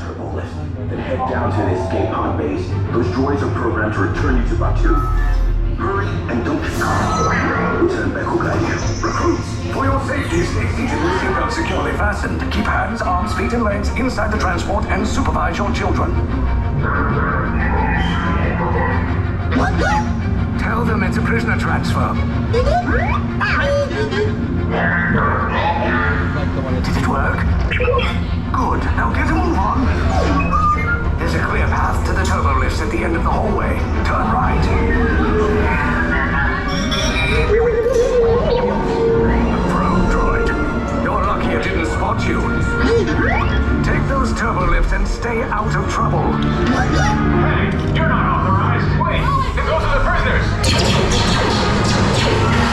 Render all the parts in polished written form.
turbo lift. Then head down to the escape pod base. Those droids are programmed to return you to Batu. Hurry and don't get caught. Lieutenant Beck will guide you. Recruits, for your safety, stay seated with seatbelts securely fastened. Keep hands, arms, feet, and legs inside the transport and supervise your children. Tell them it's a prisoner transfer. Did it work? Good. Now get a move on. There's a clear path to the turbo lifts at the end of the hallway. Turn right. Probe droid. You're lucky it didn't spot you. Take those turbo lifts and stay out of trouble. Hey, you're not authorized. Wait, those are the prisoners.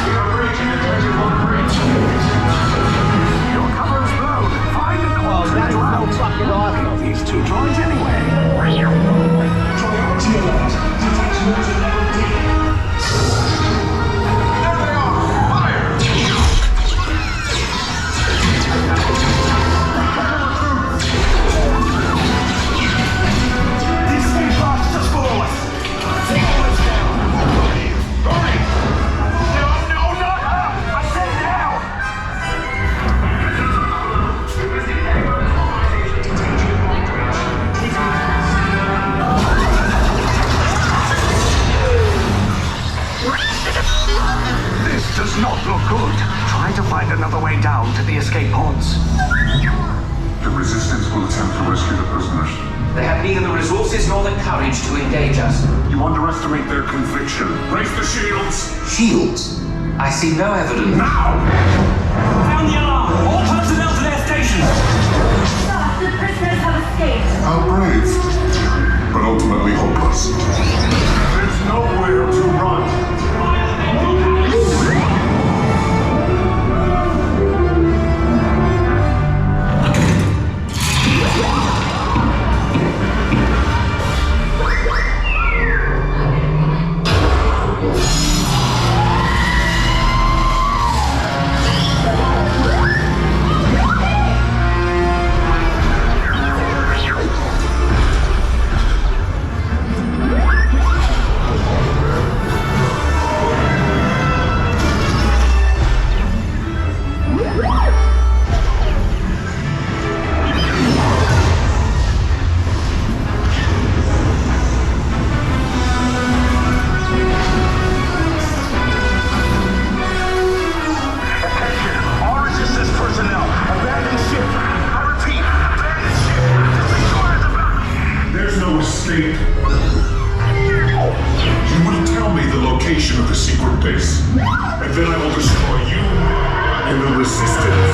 We are breaching the treasure vault breach. Your cover is blown. Find an alternate route. Fucking awesome. These two droids anyway. Priority alert. Detachment to level D. There they are. Fire! These escape pods just below us. Take us down. Hurry! No, not up. I said now. This does not look good. Try to find another way down to the escape pods. The Resistance will attempt to rescue the prisoners. They have neither the resources nor the courage to engage us. You underestimate their conviction. Raise the shields! Shields? I see no evidence. Now! Found the alarm. All personnel to their stations. Sir, the prisoners have escaped. How brave, but ultimately hopeless. There's nowhere to run. Escape. You will tell me the location of the secret base, and then I will destroy you and the Resistance.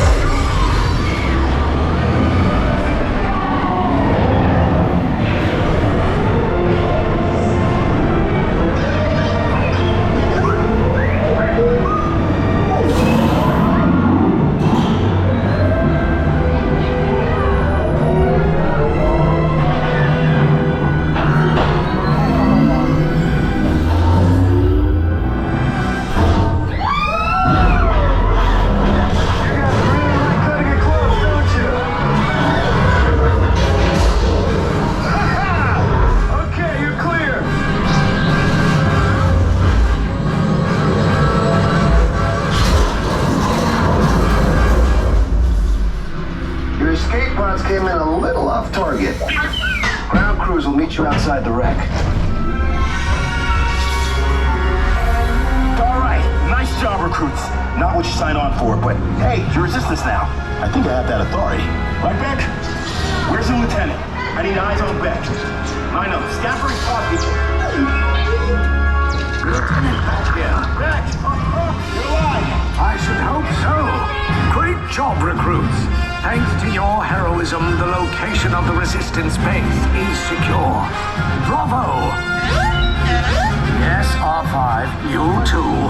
Came in a little off target. Ground crews will meet you outside the wreck. All right, nice job, recruits. Not what you signed on for, but hey, you're Resistance now. I think I have that authority. Right, Beck? Where's the lieutenant? I need eyes on Beck. I know, scampering spot people. Lieutenant Beck here. Beck! You're alive! I should hope so. Great job, recruits. Thanks to your heroism, the location of the Resistance base is secure. Bravo! Yes, R5, you too.